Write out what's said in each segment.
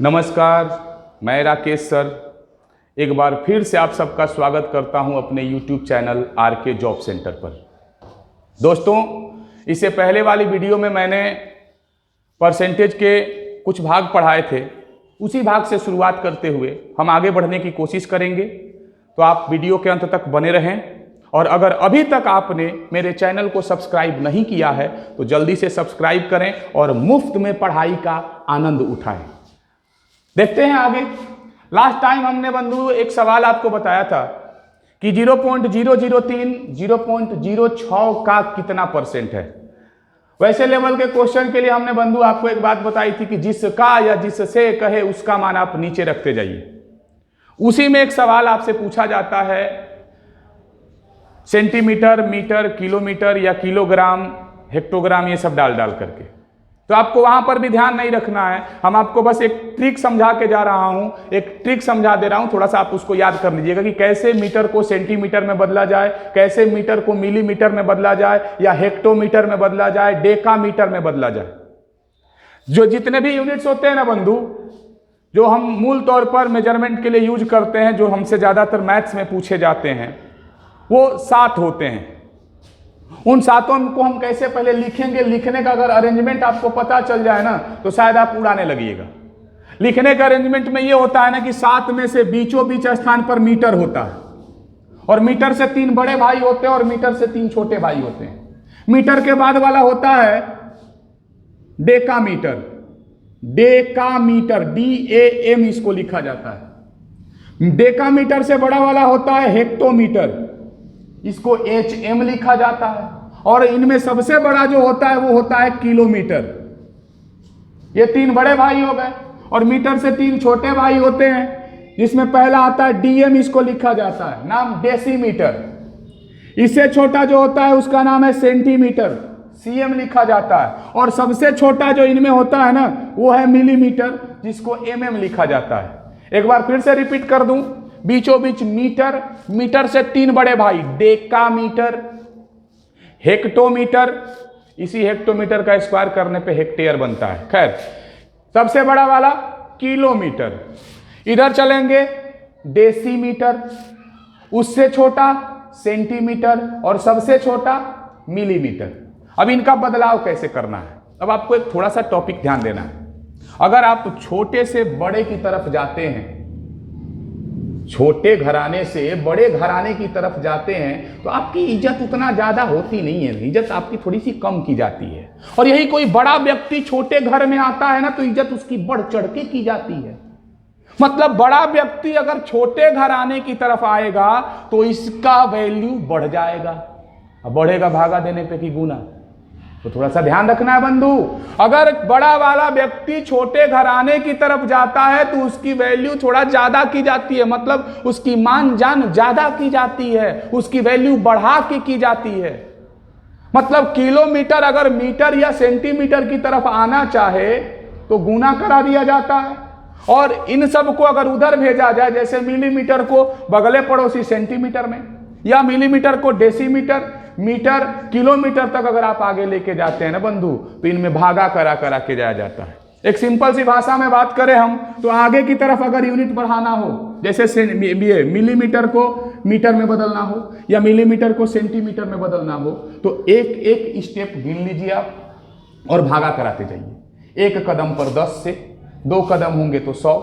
नमस्कार, मैं राकेश सर एक बार फिर से आप सबका स्वागत करता हूं अपने YouTube channel RK job centre पर। दोस्तों, इससे पहले वाली वीडियो में मैंने परसेंटेज के कुछ भाग पढ़ाए थे। उसी भाग से शुरुआत करते हुए हम आगे बढ़ने की कोशिश करेंगे, तो आप वीडियो के अंत तक बने रहें। और अगर अभी तक आपने मेरे चैनल को सब्सक्राइब नहीं किया है तो जल्दी से सब्सक्राइब करें और मुफ्त में पढ़ाई का आनंद उठाएं। देखते हैं आगे। लास्ट टाइम हमने बंधु एक सवाल आपको बताया था कि 0.003 0.06 का कितना परसेंट है। वैसे लेवल के क्वेश्चन के लिए हमने बंधु आपको एक बात बताई थी कि जिसका या जिससे कहे उसका मान आप नीचे रखते जाइए। उसी में एक सवाल आपसे पूछा जाता है सेंटीमीटर, मीटर, किलोमीटर या किलोग्राम, हेक्टोग्राम, ये सब डाल करके। तो आपको वहां पर भी ध्यान नहीं रखना है। हम आपको बस एक ट्रिक समझा के जा रहा हूं, एक ट्रिक समझा दे रहा हूं, थोड़ा सा आप उसको याद कर लीजिएगा कि कैसे मीटर को सेंटीमीटर में बदला जाए, कैसे मीटर को मिलीमीटर में बदला जाए या हेक्टोमीटर में बदला जाए, डेकामीटर में बदला जाए। जो जितने भी यूनिट्स होते हैं ना बंधु, जो हम मूल तौर पर मेजरमेंट के लिए यूज करते हैं, जो हमसे ज्यादातर मैथ्स में पूछे जाते हैं, वो 7 होते हैं। उन 7 को हम कैसे पहले लिखेंगे, लिखने का अगर अरेंजमेंट आपको पता चल जाए ना तो शायद आप उड़ाने लगिएगा। लिखने का अरेंजमेंट में ये होता है ना कि 7 में से बीचों बीच स्थान पर मीटर होता है, और मीटर से 3 बड़े भाई होते हैं और मीटर से 3 छोटे भाई होते हैं। मीटर के बाद वाला होता है डेकामीटर। डेकामीटर, DAM इसको लिखा जाता है। डेकामीटर से बड़ा वाला होता है हेक्टोमीटर, इसको HM लिखा जाता है। और इनमें सबसे बड़ा जो होता है वो होता है किलोमीटर। ये 3 बड़े भाई हो गए और मीटर से 3 छोटे भाई होते हैं, जिसमें पहला आता है DM, इसको लिखा जाता है नाम डेसीमीटर। इससे छोटा जो होता है उसका नाम है सेंटीमीटर, CM लिखा जाता है। और सबसे छोटा जो इनमें होता है ना वो है मिलीमीटर, जिसको MM लिखा जाता है। एक बार फिर से रिपीट कर दूं, बीचों बीच मीटर, मीटर से 3 बड़े भाई डेकामीटर, हेक्टोमीटर, इसी हेक्टोमीटर का स्क्वायर करने पे हेक्टेयर बनता है। खैर, सबसे बड़ा वाला किलोमीटर, इधर चलेंगे डेसीमीटर, उससे छोटा सेंटीमीटर और सबसे छोटा मिलीमीटर। अब इनका बदलाव कैसे करना है, अब आपको एक थोड़ा सा टॉपिक ध्यान देना है। अगर आप छोटे से बड़े की तरफ जाते हैं, छोटे घराने से बड़े घराने की तरफ जाते हैं, तो आपकी इज्जत उतना ज्यादा होती नहीं है, इज्जत आपकी थोड़ी सी कम की जाती है। और यही कोई बड़ा व्यक्ति छोटे घर में आता है ना तो इज्जत उसकी बढ़ चढ़ के की जाती है। मतलब बड़ा व्यक्ति अगर छोटे घराने की तरफ आएगा तो इसका वैल्यू बढ़ जाएगा। अब बढ़ेगा भागा देने पे कि गुना, तो थोड़ा सा ध्यान रखना है बंधु। अगर बड़ा वाला व्यक्ति छोटे घराने की तरफ जाता है तो उसकी वैल्यू थोड़ा ज्यादा की जाती है, मतलब उसकी मान जान ज्यादा की जाती है, उसकी वैल्यू बढ़ा के की जाती है। मतलब किलोमीटर अगर मीटर या सेंटीमीटर की तरफ आना चाहे तो गुना करा दिया जाता है, और इन सब को अगर उधर भेजा जाए, जैसे मिलीमीटर को बगले पड़ोसी सेंटीमीटर में, या मिलीमीटर को डेसीमीटर, मीटर, किलोमीटर तक अगर आप आगे लेके जाते हैं ना बंधु, तो इनमें भागा करा के जाया जाता है। एक सिंपल सी भाषा में बात करें हम तो आगे की तरफ अगर यूनिट बढ़ाना हो, जैसे मिलीमीटर को मीटर में बदलना हो या मिलीमीटर को सेंटीमीटर में बदलना हो, तो एक एक स्टेप गिन लीजिए आप और भागा कराते जाइए। 1 कदम पर 10 से, 2 कदम होंगे तो 100,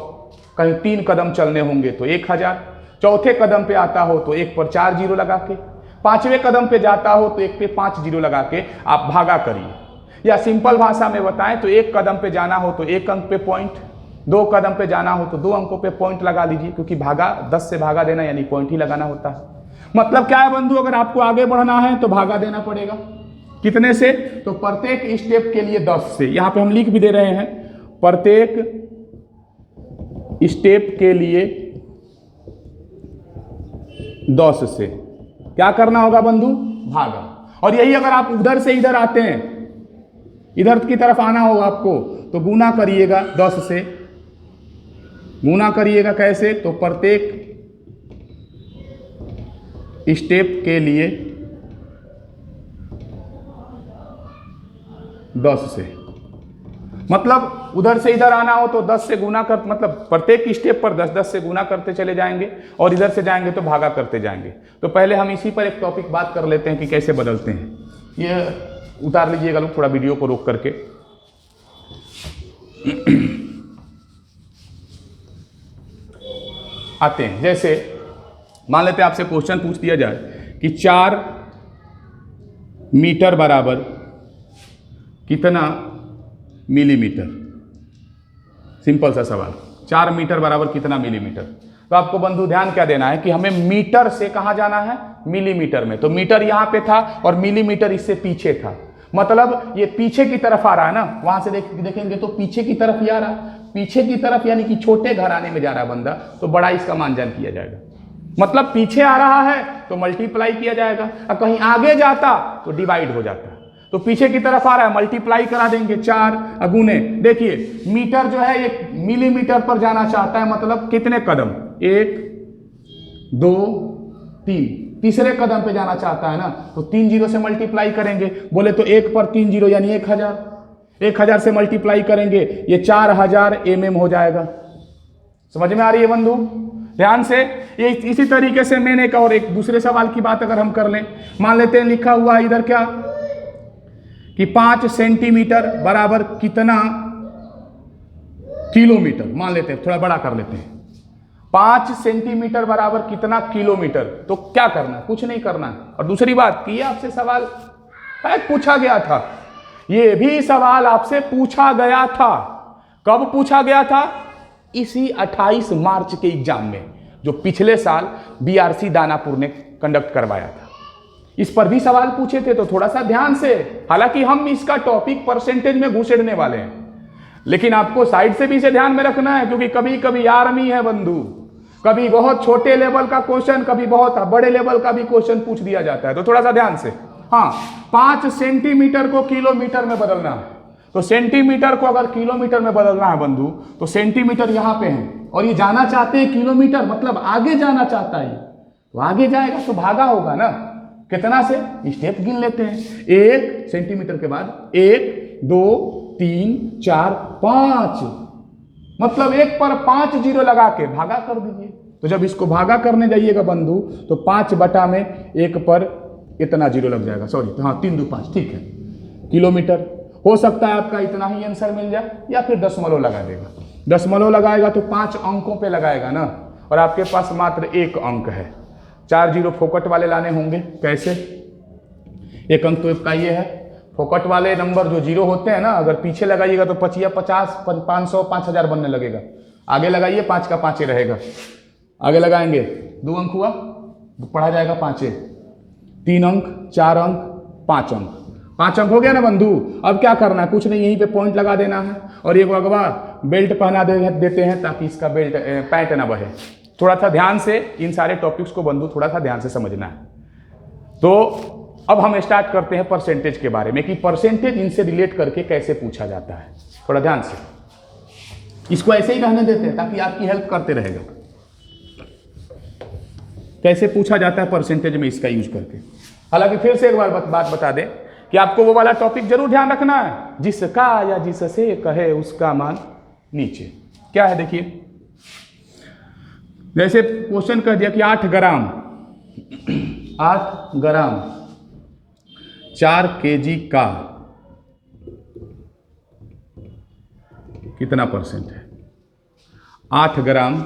कहीं 3 कदम चलने होंगे तो 1000, चौथे कदम पे आता हो तो 1 पर 4 जीरो लगा के, 5वें कदम पे जाता हो तो 1 पे 5 जीरो लगा के आप भागा करिए। या सिंपल भाषा में बताएं तो 1 कदम पे जाना हो तो 1 अंक पे पॉइंट, 2 कदम पे जाना हो तो 2 अंकों पे पॉइंट लगा लीजिए, क्योंकि भागा 10 से भागा देना यानी पॉइंट ही लगाना होता है। मतलब क्या है बंधु, अगर आपको आगे बढ़ना है तो भागा देना पड़ेगा। कितने से? तो प्रत्येक स्टेप के लिए 10 से। यहां पे हम लिख भी दे रहे हैं, प्रत्येक स्टेप के लिए 10 से क्या करना होगा बंधु? भागा। और यही अगर आप उधर से इधर आते हैं, इधर की तरफ आना होगा आपको, तो गुना करिएगा 10 से। गुना करिएगा कैसे? तो प्रत्येक स्टेप के लिए 10 से। मतलब उधर से इधर आना हो तो 10 से गुना कर, मतलब प्रत्येक स्टेप पर 10-10 से गुना करते चले जाएंगे, और इधर से जाएंगे तो भागा करते जाएंगे। तो पहले हम इसी पर एक टॉपिक बात कर लेते हैं कि कैसे बदलते हैं। ये उतार लीजिएगा लोग थोड़ा वीडियो को रोक करके। आते हैं, जैसे मान लेते हैं आपसे क्वेश्चन पूछ दिया जाए कि 4 मीटर बराबर कितना मिलीमीटर। सिंपल सा सवाल, 4 मीटर बराबर कितना मिलीमीटर। तो आपको बंधु ध्यान क्या देना है कि हमें मीटर से कहाँ जाना है, मिलीमीटर में। तो मीटर यहाँ पे था और मिलीमीटर इससे पीछे था, मतलब ये पीछे की तरफ आ रहा है ना, वहां से देखेंगे तो पीछे की तरफ ही आ रहा, पीछे की तरफ यानी कि छोटे घराने में जा रहा है बंदा, तो बड़ा इसका मानजान किया जाएगा। मतलब पीछे आ रहा है तो मल्टीप्लाई किया जाएगा, और कहीं आगे जाता तो डिवाइड हो जाता है। तो पीछे की तरफ आ रहा है, मल्टीप्लाई करा देंगे 4 अगुने। देखिए मीटर जो है ये मिलीमीटर पर जाना चाहता है, मतलब कितने कदम, 1 2 3, तीसरे कदम पे जाना चाहता है ना, तो 3 जीरो से मल्टीप्लाई करेंगे। बोले तो 1 पर 3 जीरो यानी 1000, 1000 से मल्टीप्लाई करेंगे, ये 4000 mm हो जाएगा। समझ में आ रही है बंधु? ध्यान से। ये इसी तरीके से मैंने एक और एक दूसरे सवाल की बात अगर हम कर लें, मान लेते हैं लिखा हुआ है इधर क्या कि 5 सेंटीमीटर बराबर कितना किलोमीटर। मान लेते हैं, थोड़ा बड़ा कर लेते हैं, 5 सेंटीमीटर बराबर कितना किलोमीटर। तो क्या करना है, कुछ नहीं करना है। और दूसरी बात कि ये आपसे सवाल पूछा गया था, ये भी सवाल आपसे पूछा गया था। कब पूछा गया था? इसी 28 मार्च के एग्जाम में, जो पिछले साल बीआरसी दानापुर ने कंडक्ट करवाया था। इस पर भी सवाल पूछे थे, तो थोड़ा सा ध्यान से, हालांकि हम इसका टॉपिक परसेंटेज में घुसेड़ने वाले हैं, लेकिन आपको साइड से भी इसे ध्यान में रखना है, क्योंकि कभी कभी आर्मी है बंधु, कभी बहुत छोटे लेवल का क्वेश्चन, कभी बहुत बड़े लेवल का भी क्वेश्चन पूछ दिया जाता है। तो थोड़ा सा ध्यान से। हाँ, 5 सेंटीमीटर को किलोमीटर में बदलना है, तो सेंटीमीटर को अगर किलोमीटर में बदलना है बंधु, तो सेंटीमीटर यहाँ पे है और ये जाना चाहते हैं किलोमीटर, मतलब आगे जाना चाहता है, तो आगे जाएगा तो भागा होगा ना। कितना से? स्टेप गिन लेते हैं। 1 सेंटीमीटर के बाद 1 2 3 4 5, मतलब 1 पर 5 जीरो लगा के भागा कर दीजिए। तो जब इसको भागा करने जाइएगा बंधु, तो 5 बटा में 1 पर इतना जीरो लग जाएगा, सॉरी, तो हाँ 3 2 5, ठीक है, किलोमीटर। हो सकता है आपका इतना ही आंसर मिल जाए, या फिर दशमलव लगा देगा। दशमलव लगाएगा तो 5 अंकों पे लगाएगा ना, और आपके पास मात्र 1 अंक है। 4 जीरो फोकट वाले लाने होंगे। कैसे? 1 अंक तो इसका ये है, फोकट वाले नंबर जो जीरो होते हैं ना, अगर पीछे लगाइएगा तो 50 500 5000 बनने लगेगा। आगे लगाइए 5 का 5 रहेगा, आगे लगाएंगे 2 अंक हुआ, पढ़ा जाएगा 5, 3 अंक 4 अंक 5 अंक, 5 अंक हो गया ना बंधु। अब क्या करना है, कुछ नहीं, यहीं पे पॉइंट लगा देना है, और ये अगवा बेल्ट पहना देते हैं ताकि इसका बेल्ट पैंट ना बहे। थोड़ा सा ध्यान से इन सारे टॉपिक्स को बंधु थोड़ा सा ध्यान से समझना है। तो अब हम स्टार्ट करते हैं परसेंटेज के बारे में, कि परसेंटेज इनसे रिलेट करके कैसे पूछा जाता है। थोड़ा ध्यान से, इसको ऐसे ही रहने देते हैं ताकि आपकी हेल्प करते रहेगा। कैसे पूछा जाता है परसेंटेज में इसका यूज करके। हालांकि फिर से एक बार बात बता दें कि आपको वो वाला टॉपिक जरूर ध्यान रखना है, जिसका या जिससे कहे उसका मान नीचे। क्या है देखिए, जैसे क्वेश्चन कह दिया कि 8 ग्राम 4 kg का कितना परसेंट है। 8 ग्राम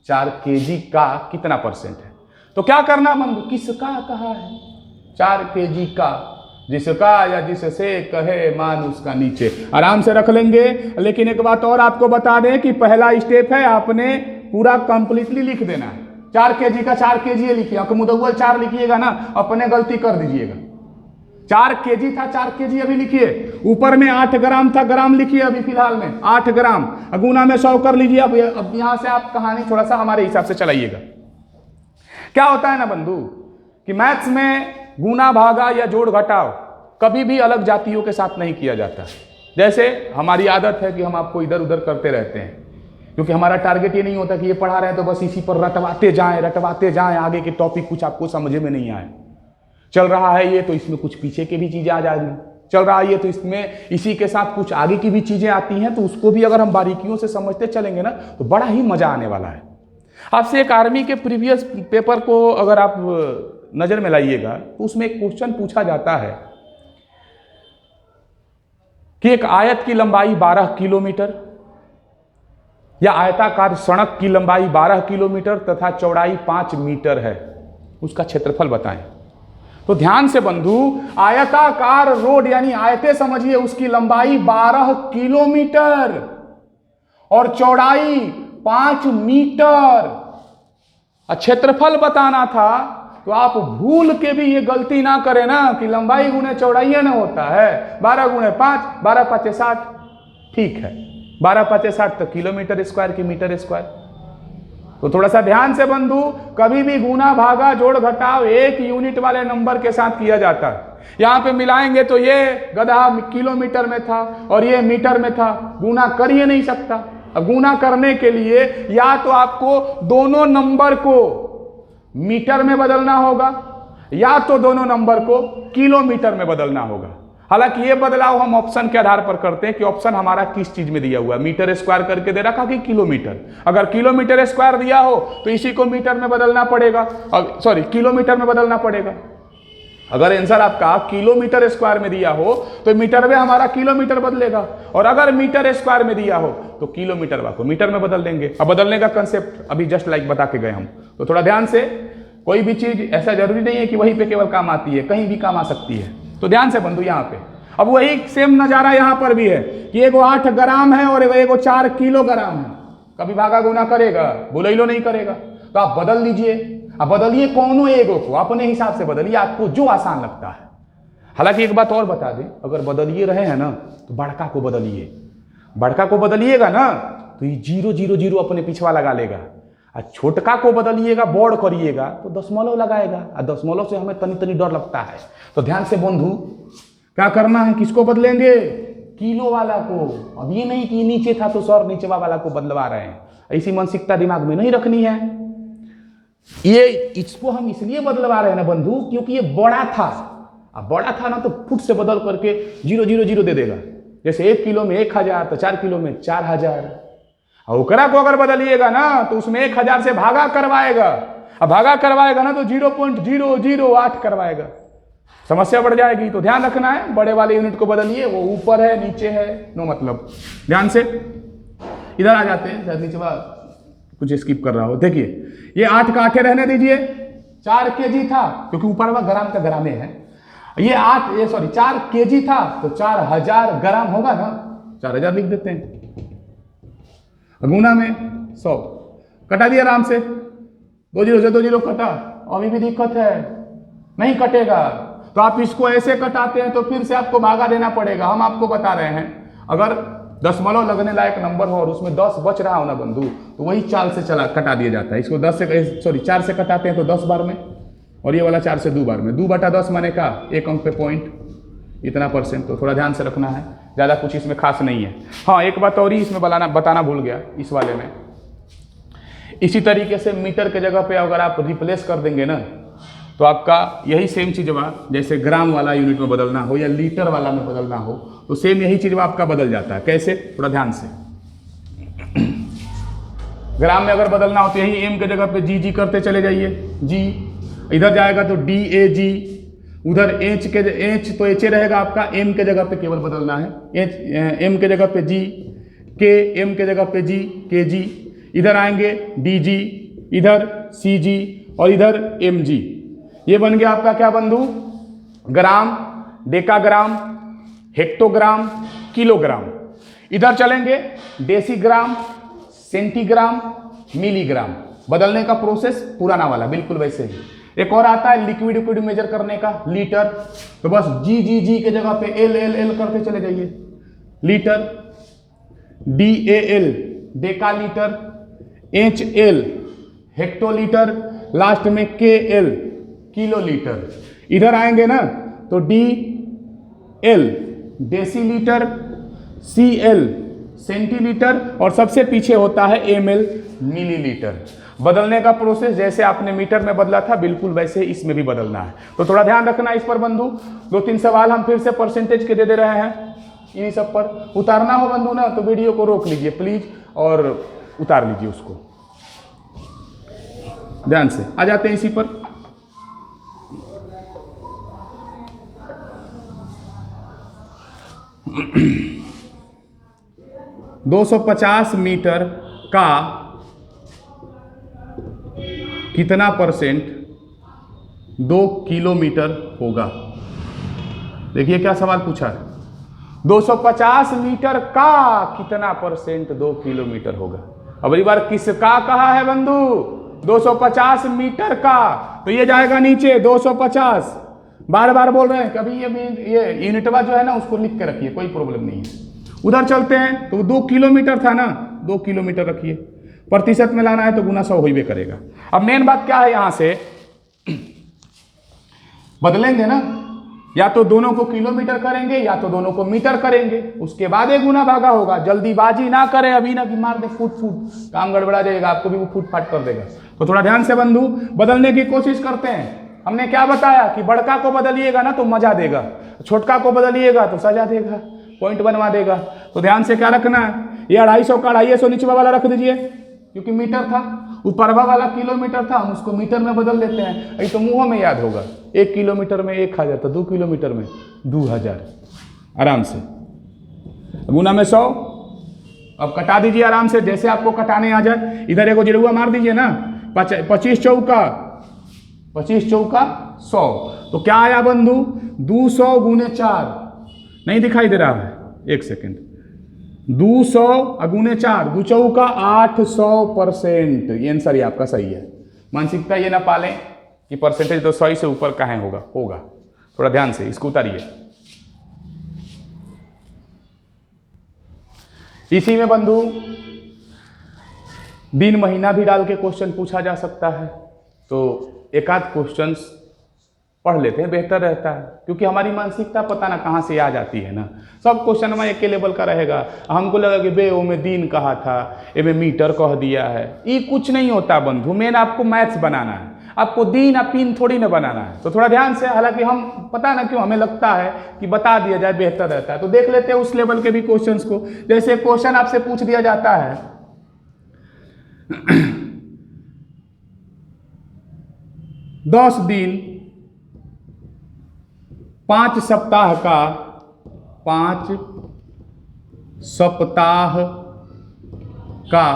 4 kg का कितना परसेंट है। तो क्या करना बंधु, किसका कहा है, 4 kg का, जिसका या जिससे कहे मान उसका नीचे। आराम से रख लेंगे। लेकिन एक बात और आपको बता दें कि पहला स्टेप है, आपने पूरा कंप्लीटली लिख देना है। 4 kg का 4 kg लिखिए, आपको मुदव्वल 4 लिखिएगा ना, अपने गलती कर दीजिएगा। 4 kg था 4 kg अभी लिखिए, ऊपर में 8 ग्राम था ग्राम लिखिए, अभी फिलहाल में 8 ग्राम, गुना में 100 कर लीजिए। अब यहां से आप कहानी थोड़ा सा हमारे हिसाब से चलाइएगा। क्या होता है ना बंधु कि मैथ्स में गुना भागा या जोड़ घटाव कभी भी अलग जातियों के साथ नहीं किया जाता। जैसे हमारी आदत है कि हम आपको इधर उधर करते रहते हैं, क्योंकि हमारा टारगेट ये नहीं होता कि ये पढ़ा रहे हैं तो बस इसी पर रटवाते जाएं, आगे के टॉपिक कुछ आपको समझ में नहीं आए। चल रहा है ये तो इसमें कुछ पीछे के भी चीजें आ जाएंगी, चल रहा है ये, तो इसमें इसी के साथ कुछ आगे की भी चीजें आती हैं, तो उसको भी अगर हम बारीकियों से समझते चलेंगे ना तो बड़ा ही मजा आने वाला है। आपसे एक आर्मी के प्रीवियस पेपर को अगर आप नजर में लाइएगा तो उसमें एक क्वेश्चन पूछा जाता है कि एक आयत की लंबाई 12 किलोमीटर या आयताकार सड़क की लंबाई 12 किलोमीटर तथा चौड़ाई 5 मीटर है, उसका क्षेत्रफल बताएं। तो ध्यान से बंधु, आयताकार रोड यानी आयते समझिए, उसकी लंबाई 12 किलोमीटर और चौड़ाई 5 मीटर, क्षेत्रफल बताना था। तो आप भूल के भी ये गलती ना करें ना कि लंबाई गुणे चौड़ाई ना होता है, 12 गुणे 5, 12 5 60, ठीक है, 12 5 60 तो किलोमीटर स्क्वायर की मीटर स्क्वायर। तो थोड़ा सा ध्यान से बंधु, कभी भी गुना भागा जोड़ घटाव एक यूनिट वाले नंबर के साथ किया जाता है। यहां पे मिलाएंगे तो ये गधा किलोमीटर में था और ये मीटर में था, गुना कर ही नहीं सकता। अब गुना करने के लिए या तो आपको दोनों नंबर को मीटर में बदलना होगा या तो दोनों नंबर को किलोमीटर में बदलना होगा। हालांकि ये बदलाव हम ऑप्शन के आधार पर करते हैं कि ऑप्शन हमारा किस चीज में दिया हुआ है, मीटर स्क्वायर करके दे रखा कि किलोमीटर। अगर किलोमीटर स्क्वायर दिया हो तो इसी को मीटर में बदलना पड़ेगा, सॉरी किलोमीटर में बदलना पड़ेगा। अगर आंसर आपका किलोमीटर स्क्वायर में दिया हो तो मीटर में हमारा किलोमीटर बदलेगा, और अगर मीटर स्क्वायर में दिया हो तो किलोमीटर को मीटर में बदल देंगे। अब बदलने का कंसेप्ट अभी जस्ट लाइक बता के गए हम। तो थोड़ा ध्यान से, कोई भी चीज ऐसा जरूरी नहीं है कि वहीं पे केवल काम आती है, कहीं भी काम आ सकती है। तो ध्यान से बंधु यहाँ पे अब वही सेम नजारा यहाँ पर भी है कि एगो 8 ग्राम है और एगो 4 किलोग्राम है। कभी भागा गुना करेगा, बुलैलो नहीं करेगा, तो आप बदल लीजिए। अब बदलिए कोनो एगो को, अपने हिसाब से बदलिए, आपको जो आसान लगता है। हालांकि एक बात और बता दें, अगर बदलिए रहे हैं ना तो बड़का को बदलिए। बड़का को बदलिएगा ना तो ये 0 0 0 अपने पिछवा लगा लेगा, और छोटका को बदलिएगा, बोर्ड करिएगा तो दशमलव लगाएगा, और दशमलव से हमें तनी तनी डर लगता है। तो ध्यान से बंधु, क्या करना है, किसको बदलेंगे, किलो वाला को। अब ये नहीं कि नीचे था तो सर नीचवा वाला को बदलवा रहे हैं, ऐसी मानसिकता दिमाग में नहीं रखनी है। ये इसको हम इसलिए बदलवा रहे हैं ना बंधु, क्योंकि ये बड़ा था। अब बड़ा था ना तो फुट से बदल करके 0 0 0 दे देगा। जैसे 1 किलो में 1000 तो 4 किलो में 4000। और ओकरा को अगर बदलिएगा ना तो उसमें 1000 से भागा करवाएगा, अब भागा करवाएगा ना तो 0.008 करवाएगा, समस्या बढ़ जाएगी। तो ध्यान रखना है, बड़े वाले यूनिट को बदलिए, वो ऊपर है नीचे है नो मतलब। ध्यान से इधर आ जाते हैं, शायद नीचे कुछ स्किप कर रहा हो। देखिए ये 8 का 8 रहने दीजिए, 4 kg था क्योंकि ऊपर वाला ग्राम का ग्रामे है। ये 4 kg था तो 4000 ग्राम होगा ना, 4000 लिख देते हैं। गुना में 100 कटा दिया आराम से, 2 0 से 2 0 कटा। अभी भी दिक्कत है, नहीं कटेगा तो आप इसको ऐसे कटाते हैं तो फिर से आपको भागा देना पड़ेगा। हम आपको बता रहे हैं, अगर दशमलव लगने लायक नंबर हो और उसमें 10 बच रहा हो ना बंधु, तो वही चाल से कटा दिया जाता है। इसको 4 से कटाते हैं तो 10 बार में, और ये वाला 4 से 2 बार में। 2/10 माने का 1 अंक पे पॉइंट, इतना %। तो थोड़ा ध्यान से रखना है, ज़्यादा कुछ इसमें खास नहीं है। हाँ, एक बात और ही इसमें बताना भूल गया इस वाले में। इसी तरीके से मीटर के जगह पे अगर आप रिप्लेस कर देंगे ना तो आपका यही सेम चीज़ बा, जैसे ग्राम वाला यूनिट में बदलना हो या लीटर वाला में बदलना हो तो सेम यही चीज़ आपका बदल जाता है। कैसे, थोड़ा ध्यान से। ग्राम में अगर बदलना हो तो यही एम के जगह पे जी करते चले जाइए, जी इधर जाएगा तो DAG, उधर एच तो एच रहेगा आपका, एम के जगह पे केवल बदलना है। एम के जगह पे जी, के एम के जगह पे जी, KG। इधर आएंगे DG, इधर CG और इधर MG। ये बन गया आपका क्या बंधु, ग्राम, डेकाग्राम, हेक्टोग्राम, किलोग्राम। इधर चलेंगे डेसीग्राम, सेंटीग्राम, मिलीग्राम। बदलने का प्रोसेस पुराना वाला बिल्कुल वैसे ही। एक और आता है लिक्विड मेजर करने का, लीटर। तो बस जी के जगह पे L करते चले जाइए, litre. DAL डेकालीटर, HL hectolitre, last में KL किलोलीटर। इधर आएंगे ना तो DL डेसीलीटर, CL सेंटीलीटर और सबसे पीछे होता है ML मिलीलीटर। बदलने का प्रोसेस जैसे आपने मीटर में बदला था बिल्कुल वैसे इसमें भी बदलना है। तो थोड़ा ध्यान रखना इस पर बंधु। 2-3 सवाल हम फिर से परसेंटेज के दे रहे हैं, इन्हीं सब पर उतारना हो बंधु ना तो वीडियो को रोक लीजिए प्लीज और उतार लीजिए उसको ध्यान से। आ जाते हैं इसी पर। $250 मीटर का कितना परसेंट 2 किलोमीटर होगा? देखिए क्या सवाल पूछा है। 250 मीटर का कितना परसेंट 2 किलोमीटर होगा? अब एक बार किसका कहा है बंधु? 250 मीटर का, तो ये जाएगा नीचे 250। बार बार बोल रहे हैं, कभी ये यूनिटवा जो है ना उसको लिख के रखिए, कोई प्रॉब्लम नहीं है। उधर चलते हैं तो 2 किलोमीटर था ना, 2 किलोमीटर रखिए, प्रतिशत में लाना है तो गुना 100 हो ही करेगा। अब मेन बात क्या है, यहां से बदलेंगे ना, या तो दोनों को किलोमीटर करेंगे या तो दोनों को मीटर करेंगे, उसके बाद एक गुना भागा होगा। जल्दीबाजी ना करें अभी ना कि मार दे फूट काम गड़बड़ा जाएगा, आपको भी वो फूट फाट कर देगा। तो थोड़ा ध्यान से बंधु बदलने की कोशिश करते हैं। हमने क्या बताया कि बड़का को बदलिएगा ना तो मजा देगा, छोटका को बदलिएगा तो सजा देगा, पॉइंट बनवा देगा। तो ध्यान से क्या रखना है, ये 250 का 250 निचवा वाला रख दीजिए क्योंकि मीटर था, ऊपरवा वाला किलोमीटर था, हम उसको मीटर में बदल लेते हैं। ये तो मुंह में याद होगा, 1 किलोमीटर में 1000 तो 2 किलोमीटर में 2000 आराम से, गुना में 100। अब कटा दीजिए आराम से जैसे आपको कटाने आ जाए। इधर एगो जिरुआ मार दीजिए ना, 25 चौका 100। तो क्या आया बंधु? 200 गुने 4, नहीं दिखाई दे रहा है, एक सेकेंड। 200 गुने 4, 2 चौका 800%। ये आंसर ही आपका सही है। मानसिकता ये ना पालें कि परसेंटेज तो 100 से ऊपर कहाँ होगा। थोड़ा ध्यान से इसको उतारिए। इसी में बंधु दिन महीना भी डाल के क्वेश्चन पूछा जा सकता है, तो एक आध क्वेश्चन पढ़ लेते हैं, बेहतर रहता है, क्योंकि हमारी मानसिकता पता ना कहाँ से आ जाती है ना। सब क्वेश्चन में एक लेवल का रहेगा, हमको लगा कि बे ओ में दिन कहा था, ए में मीटर कह दिया है। ये कुछ नहीं होता बंधु, मेन आपको मैथ्स बनाना है, आपको दिन या पिन थोड़ी ना बनाना है। तो थोड़ा ध्यान से, हालांकि हम पता ना क्यों हमें लगता है कि बता दिया जाए बेहतर रहता है, तो देख लेते हैं उस लेवल के भी क्वेश्चन को। जैसे क्वेश्चन आपसे पूछ दिया जाता है 10 दिन 5 सप्ताह का 5 सप्ताह का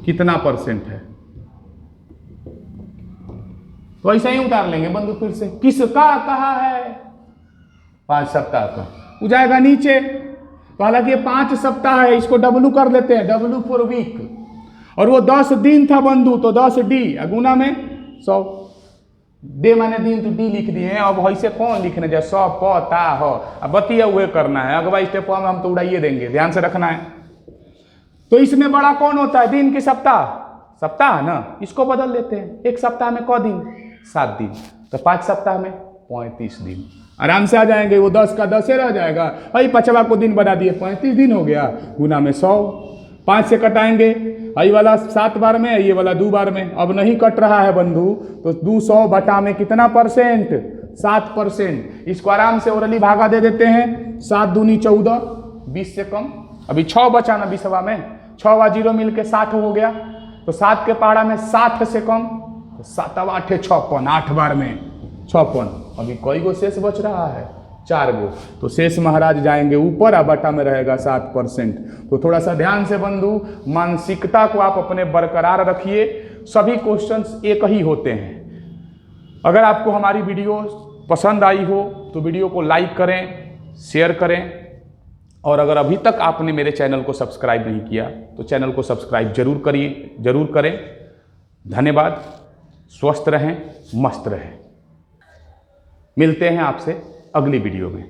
कितना परसेंट है? तो ऐसा ही उतार लेंगे बंधु फिर से, किसका कहा है? 5 सप्ताह का, वो जाएगा नीचे। तो हालांकि ये 5 सप्ताह है, इसको डब्लू कर लेते हैं, डब्लू फॉर वीक। और वो 10 दिन था बंधु, तो 10 डी गुना में 100। डे माने दिन तो डी लिख दिए हैं। अब ऐसे कौन लिखने जाए, 100 पता हो, अब बतिया हुए करना है, अगवा स्टेप में हम तो उड़ाइए देंगे, ध्यान से रखना है। तो इसमें बड़ा कौन होता है? दिन की सप्ताह, सप्ताह ना, इसको बदल लेते हैं। एक सप्ताह में क दिन? 7 दिन। तो 5 सप्ताह में 35 दिन। आराम से आ जाएंगे, वो 10 का 10 रह जाएगा, भाई 5वां को दिन बना दिए, 35 दिन हो गया, गुना में 100। 5 से कटाएंगे, आई वाला 7 बार में, ये वाला 2 बार में। अब नहीं कट रहा है बंधु, तो 200 बटा में कितना परसेंट? 7%। इसको आराम से ओरली भागा दे देते हैं, 7 दूनी 14, 20 से कम। अभी 6 बचा ना 20वां में, 6 वा 0 मिल के 60 हो गया। तो 7 के पहाड़ा में 60 से कम, तो 7 8 56, 8 बार में 56। अभी कई गो शेष बच रहा है? 4 गो। तो शेष महाराज जाएंगे ऊपर, और बटा में रहेगा 7%। तो थोड़ा सा ध्यान से बंधु मानसिकता को आप अपने बरकरार रखिए। सभी क्वेश्चंस एक ही होते हैं। अगर आपको हमारी वीडियो पसंद आई हो तो वीडियो को लाइक करें, शेयर करें, और अगर अभी तक आपने मेरे चैनल को सब्सक्राइब नहीं किया तो चैनल को सब्सक्राइब जरूर करें। धन्यवाद। स्वस्थ रहें, मस्त रहें। मिलते हैं आपसे अगली वीडियो में।